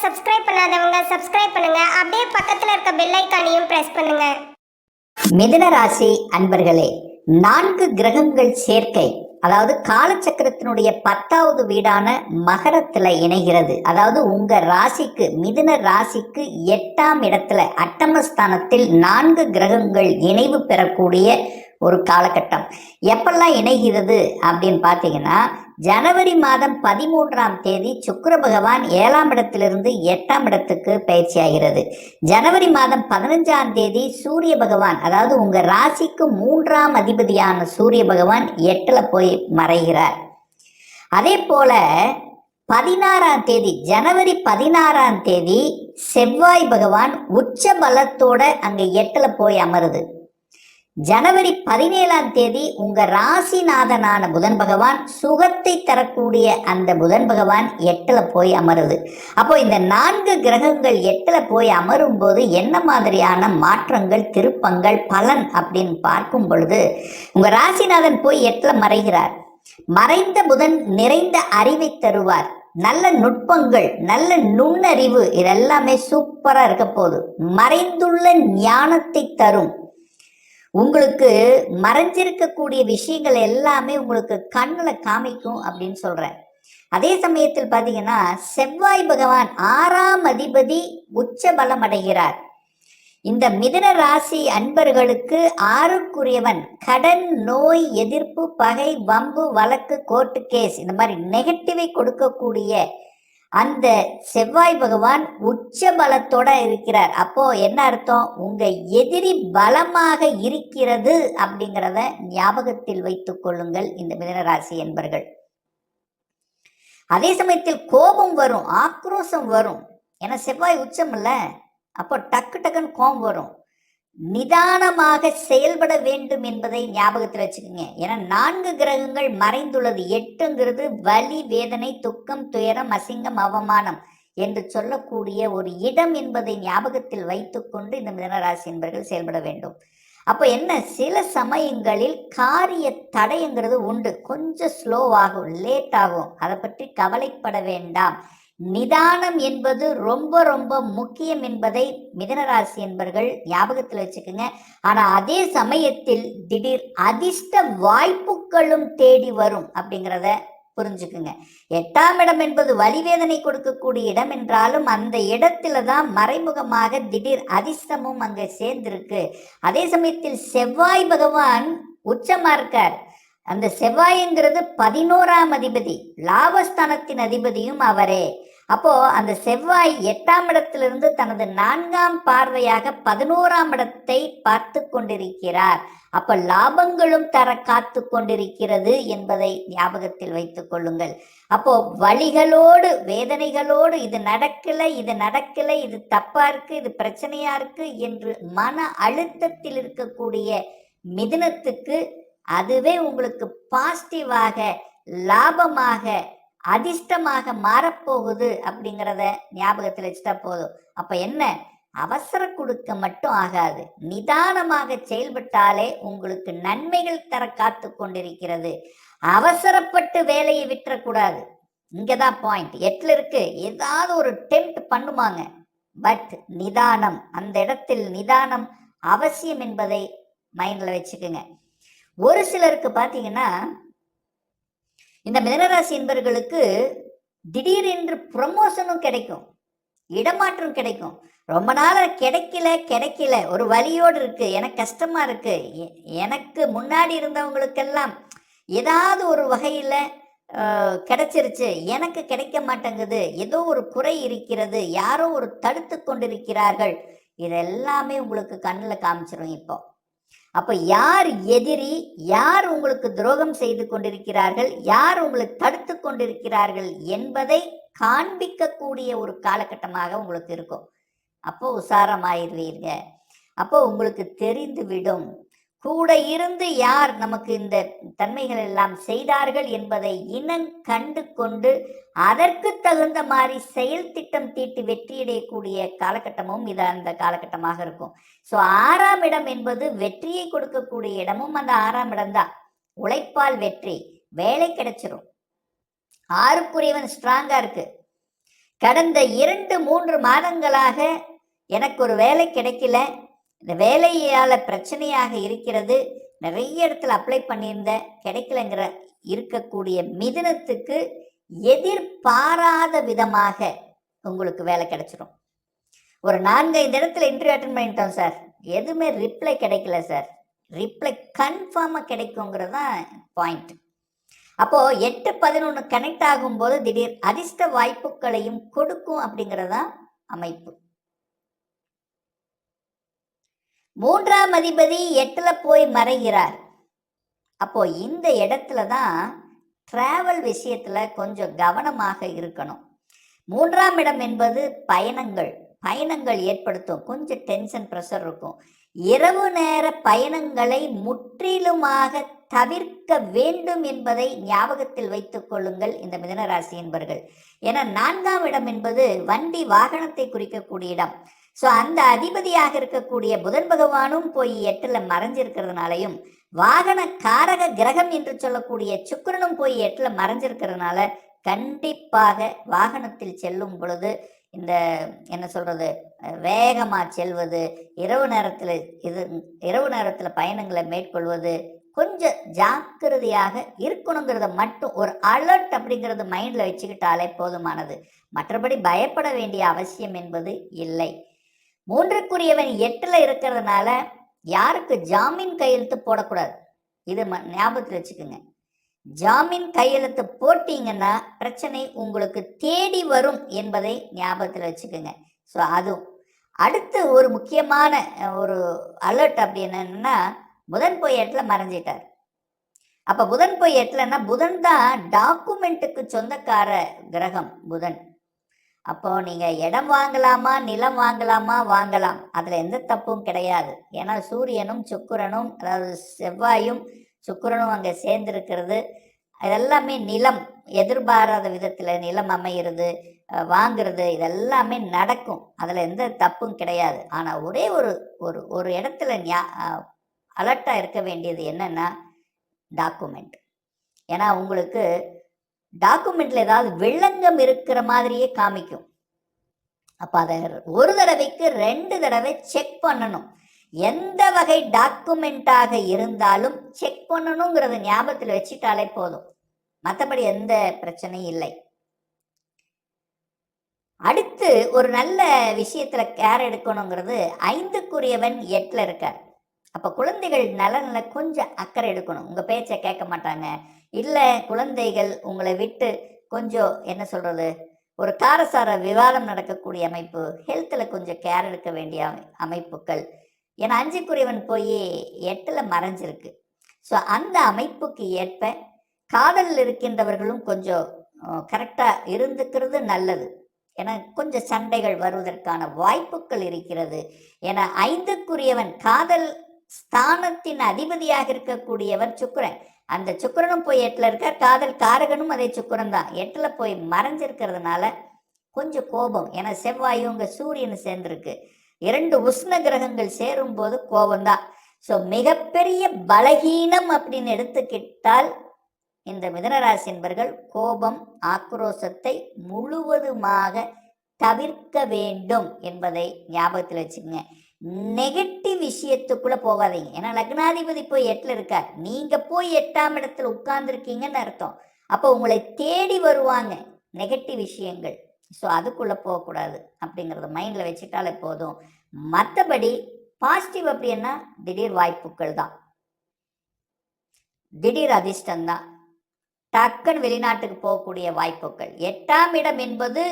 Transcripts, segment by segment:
Subscribe பண்ணாதவங்க subscribe பண்ணுங்க. அப்படியே பக்கத்துல இருக்க பெல் ஐகானையும் பிரஸ் பண்ணுங்க. மிதுன ராசி அன்பர்களே, 4 கிரகங்கள் சேர்க்கை, அதாவது காலச்சக்கரத்தினுடைய 10வது வீடான மகரத்துல இணைகிறது. அதாவது உங்க ராசிக்கு, மிதுன ராசிக்கு 8ஆம் இடத்துல அட்டமஸ்தானத்தில் 4 கிரகங்கள் இணைவு பெறக்கூடிய ஒரு காலகட்டம். எப்பெல்லாம் இணைகிறது அப்படின்னு பார்த்தீங்கன்னா, ஜனவரி மாதம் 13ஆம் தேதி சுக்கிர பகவான் 7ஆம் இடத்திலிருந்து 8ஆம் இடத்துக்கு பயிற்சி ஆகிறது. ஜனவரி மாதம் 15ஆம் தேதி சூரிய பகவான், அதாவது உங்க ராசிக்கு 3ஆம் அதிபதியான சூரிய பகவான் 8ல போய் மறைகிறார். அதே போல 16ஆம் தேதி, ஜனவரி 16ஆம் தேதி செவ்வாய் பகவான் உச்ச பலத்தோட அங்க 8ல போய் அமருது. ஜனவரி 17ஆம் தேதி உங்க ராசிநாதனான புதன் பகவான், சுகத்தை தரக்கூடிய அந்த புதன் பகவான் 8ல போய் அமருது. அப்போ இந்த 4 கிரகங்கள் 8ல போய் அமரும் போது என்ன மாதிரியான மாற்றங்கள், திருப்பங்கள், பலன் அப்படின்னு பார்க்கும் பொழுது, உங்க ராசிநாதன் போய் 8ல மறைகிறார். மறைந்த புதன் நிறைந்த அறிவை தருவார். நல்ல நுட்பங்கள், நல்ல நுண்ணறிவு, இதெல்லாமே சூப்பரா இருக்க போகுது. மறைந்துள்ள ஞானத்தை தரும். உங்களுக்கு மறைஞ்சிருக்கக்கூடிய விஷயங்கள் எல்லாமே உங்களுக்கு கண்ணில் காமிக்கும் அப்படின்னு சொல்றேன். அதே சமயத்தில் பார்த்தீங்கன்னா, செவ்வாய் பகவான் 6ஆம் அதிபதி உச்ச பலம் அடைகிறார். இந்த மிதுன ராசி அன்பர்களுக்கு 6க்குரியவன் கடன், நோய், எதிர்ப்பு, பகை, வம்பு, வழக்கு, கோர்ட்டு கேஸ், இந்த மாதிரி நெகட்டிவை கொடுக்கக்கூடிய அந்த செவ்வாய் பகவான் உச்ச பலத்தோட இருக்கிறார். அப்போ என்ன அர்த்தம்? உங்க எதிரி பலமாக இருக்கிறது அப்படிங்கிறத ஞாபகத்தில் வைத்துக் கொள்ளுங்கள் இந்த மிதுனராசி என்பர்கள். அதே சமயத்தில் கோபம் வரும், ஆக்ரோஷம் வரும். ஏன்னா செவ்வாய் உச்சம் இல்ல, அப்போ டக்கு டக்குன்னு கோபம் வரும். நிதானமாக செயல்பட வேண்டும் என்பதை ஞாபகத்தில் வச்சுக்கோங்க. ஏன்னா 4 கிரகங்கள் மறைந்துள்ளது. 8ங்கிறது வலி, வேதனை, துக்கம், துயரம், அசிங்கம், அவமானம் என்று சொல்லக்கூடிய ஒரு இடம் என்பதை ஞாபகத்தில் வைத்துக்கொண்டு இந்த மிதுனராசி என்பர்கள் செயல்பட வேண்டும். அப்போ என்ன, சில சமயங்களில் காரிய தடைங்கிறது உண்டு. கொஞ்சம் ஸ்லோவாகும், லேட் ஆகும். அதை பற்றி கவலைப்பட வேண்டாம். நிதானம் என்பது ரொம்ப ரொம்ப முக்கியம் என்பதை மிதுனராசி என்பர்கள் ஞாபகத்தில் வச்சுக்கோங்க. ஆனா அதே சமயத்தில் திடீர் அதிர்ஷ்ட வாய்ப்புகளும் தேடி வரும் அப்படிங்கிறத புரிஞ்சுக்குங்க. 8ஆம் இடம் என்பது வலிவேதனை கொடுக்கக்கூடிய இடம் என்றாலும் அந்த இடத்துல தான் மறைமுகமாக திடீர் அதிர்ஷ்டமும் அங்க சேர்ந்திருக்கு. அதே சமயத்தில் செவ்வாய் பகவான் உச்சமா இருக்கார். அந்த செவ்வாய்ங்கிறது 11ஆம் அதிபதி, லாபஸ்தானத்தின் அதிபதியும் அவரே. அப்போ அந்த செவ்வாய் 8ஆம் இடத்திலிருந்து தனது 4ஆம் பார்வையாக 11ஆம் இடத்தை பார்த்து கொண்டிருக்கிறார். அப்ப லாபங்களும் தர காத்து கொண்டிருக்கிறது என்பதை ஞாபகத்தில் வைத்துக் கொள்ளுங்கள். அப்போ வலிகளோடு, வேதனைகளோடு, இது நடக்கல, இது நடக்கல, இது தப்பா இருக்கு, இது பிரச்சனையா இருக்கு என்று மன அழுத்தத்தில் இருக்கக்கூடிய மிதுனத்துக்கு அதுவே உங்களுக்கு பாசிட்டிவாக, லாபமாக, அதிர்ஷ்டமாக மாறப்போகுது அப்படிங்கிறத ஞாபகத்தில் வச்சுட்டா போதும். அப்ப என்ன, அவசர கொடுக்க மட்டும் ஆகாது. நிதானமாக செயல்பட்டாலே உங்களுக்கு நன்மைகள் தர காத்து கொண்டிருக்கிறது. அவசரப்பட்டு வேலையை விட்டுறக்கூடாது. இங்கதான் பாயிண்ட். 8ல இருக்கு, ஏதாவது ஒரு டெம்ப்ட் பண்ணுவாங்க. பட் நிதானம், அந்த இடத்தில் நிதானம் அவசியம் என்பதை மைண்ட்ல வச்சுக்கோங்க. ஒரு சிலருக்கு பார்த்தீங்கன்னா, இந்த மிதுனராசி என்பர்களுக்கு திடீரென்று ப்ரமோஷனும் கிடைக்கும், இடமாற்றம் கிடைக்கும். ரொம்ப நாள் கிடைக்கல, ஒரு வலியோடு இருக்கு, எனக்கு கஷ்டமா இருக்கு, எனக்கு முன்னாடி இருந்தவங்களுக்கெல்லாம் ஏதாவது ஒரு வகையில் கிடைச்சிருச்சு, எனக்கு கிடைக்க மாட்டேங்குது, ஏதோ ஒரு குறை இருக்கிறது, யாரோ ஒரு தடுத்து கொண்டிருக்கிறார்கள், இதெல்லாமே உங்களுக்கு கண்ணில் காமிச்சிடும் இப்போ. அப்ப யார் எதிரி, யார் உங்களுக்கு துரோகம் செய்து கொண்டிருக்கிறார்கள், யார் உங்களை தடுத்து கொண்டிருக்கிறார்கள் என்பதை காண்பிக்கக்கூடிய ஒரு காலகட்டமாக உங்களுக்கு இருக்கும். அப்போ உசாரமாயிருவீங்க. அப்போ உங்களுக்கு தெரிந்து விடும், கூட இருந்து யார் நமக்கு இந்த தன்மைகள் எல்லாம் செய்தார்கள் என்பதை இனம் கண்டு கொண்டு அதற்கு தகுந்த மாதிரி செயல் திட்டம் தீட்டி வெற்றியடையக்கூடிய காலகட்டமும் இது அந்த காலகட்டமாக இருக்கும். ஸோ 6ஆம் இடம் என்பது வெற்றியை கொடுக்கக்கூடிய இடமும் அந்த 6ஆம் இடம் தான். உழைப்பால் வெற்றி, வேலை கிடைச்சிரும். 6க்குரியவன் ஸ்ட்ராங்கா இருக்கு. கடந்த 2-3 மாதங்களாக எனக்கு ஒரு வேலை கிடைக்கல, இந்த வேலையால் பிரச்சனையாக இருக்கிறது, நிறைய இடத்துல அப்ளை பண்ணியிருந்தேன் கிடைக்கலங்கிற இருக்கக்கூடிய மிதுனத்துக்கு எதிர்பாராத விதமாக உங்களுக்கு வேலை கிடைச்சிடும். ஒரு 4-5 இடத்துல இன்டர்வியூ அட்டன் பண்ணிட்டோம் சார், எதுவுமே ரிப்ளை கிடைக்கல சார். ரிப்ளை கன்ஃபார்மாக கிடைக்குங்கிறது தான் பாயிண்ட். அப்போது 8-11 கனெக்ட் ஆகும்போது திடீர் அதிர்ஷ்ட வாய்ப்புகளையும் கொடுக்கும் அப்படிங்கிறதான் அமைப்பு. 3ஆம் அதிபதி 8ல் போய் மறைகிறார். அப்போ இந்த இடத்துல தான் டிராவல் விஷயத்தில் கொஞ்சம் கவனமாக இருக்கணும். 3ஆம் இடம் என்பது பயணங்கள் ஏற்படுத்தும், கொஞ்சம் டென்ஷன் ப்ரெஷர் இருக்கும். இரவு நேர பயணங்களை முற்றிலுமாக தவிர்க்க வேண்டும் என்பதை ஞாபகத்தில் வைத்துக் கொள்ளுங்கள் இந்த மிதுனராசி என்பர்கள். ஏன்னா 4ஆம் இடம் என்பது வண்டி வாகனத்தை குறிக்கக்கூடிய இடம். ஸோ அந்த அதிபதியாக இருக்கக்கூடிய புதன் பகவானும் போய் 8ல் மறைஞ்சிருக்கிறதுனாலையும், வாகன காரக கிரகம் என்று சொல்லக்கூடிய சுக்கிரனும் போய் 8ல் மறைஞ்சிருக்கிறதுனால கண்டிப்பாக வாகனத்தில் செல்லும் பொழுது இந்த என்ன சொல்கிறது, வேகமாக செல்வது, இரவு நேரத்தில் பயணங்களை மேற்கொள்வது கொஞ்சம் ஜாக்கிரதையாக இருக்கணுங்கிறத மட்டும் ஒரு அலர்ட் அப்படிங்கிறது மைண்டில் வச்சுக்கிட்டாலே போதுமானது. மற்றபடி பயப்பட வேண்டிய அவசியம் என்பது இல்லை. 3க்குரியவன் 8ல் இருக்கிறதுனால யாருக்கு ஜாமீன் கையெழுத்து போடக்கூடாது, இது ஞாபகத்தில் வச்சுக்கோங்க. ஜாமீன் கையெழுத்து போட்டிங்கன்னா பிரச்சனை உங்களுக்கு தேடி வரும் என்பதை ஞாபகத்தில் வச்சுக்கோங்க. ஸோ அதுவும் அடுத்து ஒரு முக்கியமான ஒரு அலர்ட் அப்படி என்னன்னா, புதன் போய் 8ல் மறைஞ்சிட்டார். அப்போ புதன் போய் 8லன்னா, புதன் தான் டாக்குமெண்ட்டுக்கு சொந்தக்கார கிரகம் புதன். அப்போது நீங்கள் இடம் வாங்கலாமா நிலம் வாங்கலாமா வாங்கலாம், அதில் எந்த தப்பும் கிடையாது. ஏன்னா சூரியனும் சுக்கிரனும், அதாவது செவ்வாயும் சுக்கிரனும் அங்கே சேர்ந்துருக்கிறது, இதெல்லாமே நிலம் எதிர்பாராத விதத்தில் நிலம் அமைகிறது, வாங்கிறது, இதெல்லாமே நடக்கும், அதில் எந்த தப்பும் கிடையாது. ஆனால் ஒரே ஒரு இடத்துல அலர்ட்டாக இருக்க வேண்டியது என்னென்னா டாக்குமெண்ட். ஏன்னா உங்களுக்கு டாக்குமெண்ட்டில் ஏதாவது வில்லங்கம் இருக்கிற மாதிரியே காமிக்கும். அப்போ அதை ஒரு தடவைக்கு 2 தடவை செக் பண்ணணும். எந்த வகை டாக்குமெண்ட்டாக இருந்தாலும் செக் பண்ணணுங்கிறத ஞாபகத்தில் வச்சுட்டாலே போதும், மற்றபடி எந்த பிரச்சனையும் இல்லை. அடுத்து ஒரு நல்ல விஷயத்தில் கேர் எடுக்கணுங்கிறது, 5க்குரியவன் 8ல் இருக்கார். அப்போ குழந்தைகள் நலனில் கொஞ்சம் அக்கறை எடுக்கணும். உங்கள் பேச்சை கேட்க மாட்டாங்க, இல்லை குழந்தைகள் உங்களை விட்டு கொஞ்சம் என்ன சொல்கிறது, ஒரு காரசார விவாதம் நடக்கக்கூடிய அமைப்பு, ஹெல்த்தில் கொஞ்சம் கேர் எடுக்க வேண்டிய அமைப்புகள். ஏன்னா 5க்குரியவன் போய் 8ல் மறைஞ்சிருக்கு. ஸோ அந்த அமைப்புக்கு ஏற்ப காதலில் இருக்கின்றவர்களும் கொஞ்சம் கரெக்டாக இருந்துக்கிறது நல்லது. ஏன்னா கொஞ்சம் சண்டைகள் வருவதற்கான வாய்ப்புகள் இருக்கிறது. ஏன்னா 5க்குரியவன் காதல் ஸ்தானத்தின் அதிபதியாக இருக்கக்கூடியவர் சுக்கிரன். அந்த சுக்கிரனும் போய் 8ல் இருக்கார், காதல் காரகனும் அதே சுக்கிரன் தான் 8ல் போய் மறைஞ்சிருக்கிறதுனால கொஞ்சம் கோபம். ஏன்னா செவ்வாயும் உங்கள் சூரியன் சேர்ந்துருக்கு, 2 உஷ்ண கிரகங்கள் சேரும்போது கோபம்தான். ஸோ மிகப்பெரிய பலகீனம் அப்படின்னு எடுத்துக்கிட்டால் இந்த மிதுனராசி என்பர்கள் கோபம் ஆக்ரோஷத்தை முழுவதுமாக தவிர்க்க வேண்டும் என்பதை ஞாபகத்தில் வச்சுக்கோங்க. நெகட்டிவ் விஷயத்துக்குள்ளே போகாதீங்க. ஏன்னா லக்னாதிபதி போய் 8ல் இருக்கார், நீங்கள் போய் 8ஆம் இடத்துல உட்கார்ந்துருக்கீங்கன்னு அர்த்தம். அப்போ உங்களை தேடி வருவாங்க நெகட்டிவ் விஷயங்கள். ஸோ அதுக்குள்ளே போகக்கூடாது அப்படிங்கிறத மைண்டில் வச்சுட்டாலே போதும். மற்றபடி பாசிட்டிவ் அப்படின்னா திடீர் வாய்ப்புகள் தான், திடீர் அதிர்ஷ்டம்தான், டக்குன்னு வெளிநாட்டுக்கு போகக்கூடிய வாய்ப்புகள். 8ஆம் இடம் என்பது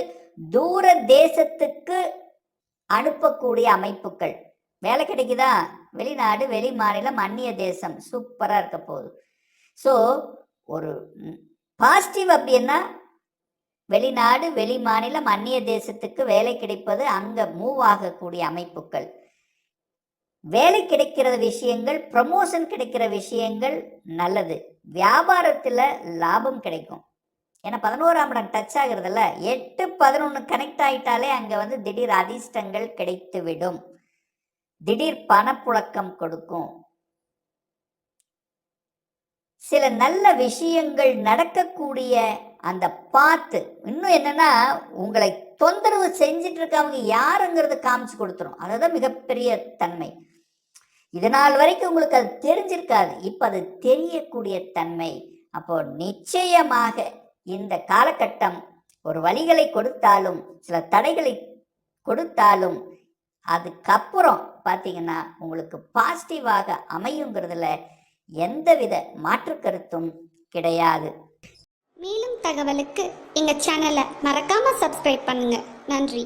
தூர தேசத்துக்கு அனுப்பக்கூடிய அமைப்புகள். வேலை கிடைக்குதா, வெளிநாடு, வெளி மாநிலம், அந்நிய தேசம், சூப்பராக இருக்க போகுது. ஸோ ஒரு பாசிட்டிவ் அப்படின்னா வெளிநாடு, வெளி மாநிலம், அந்நிய தேசத்துக்கு வேலை கிடைப்பது, அங்கே மூவ் ஆகக்கூடிய அமைப்புகள், வேலை கிடைக்கிற விஷயங்கள், ப்ரமோஷன் கிடைக்கிற விஷயங்கள் நல்லது. வியாபாரத்தில் லாபம் கிடைக்கும். ஏன்னா 11ஆம் இடம் டச் ஆகுறதில்ல, 8-11 கனெக்ட் ஆகிட்டாலே அங்கே திடீர் அதிர்ஷ்டங்கள் கிடைத்துவிடும், திடீர் பணப்புழக்கம் கொடுக்கும், சில நல்ல விஷயங்கள் நடக்கக்கூடிய அந்த பார்த்து இன்னும் என்னன்னா உங்களை தொந்தரவு செஞ்சுட்டு இருக்கவங்க யாருங்கிறத காமிச்சு கொடுத்துரும். அதுதான் மிகப்பெரிய தன்மை. இது நாள் வரைக்கும் உங்களுக்கு அது தெரிஞ்சிருக்காது, இப்போ அது தெரியக்கூடிய தன்மை. அப்போ நிச்சயமாக இந்த காலகட்டம் ஒரு வழிகளை கொடுத்தாலும் சில தடைகளை கொடுத்தாலும் அதுக்கப்புறம் பார்த்தீங்கன்னா உங்களுக்கு பாசிட்டிவாக அமையுங்கிறதுல எந்தவித மாற்று கருத்தும் கிடையாது. மேலும் தகவலுக்கு எங்கள் சேனலை மறக்காமல் சப்ஸ்கிரைப் பண்ணுங்கள். நன்றி.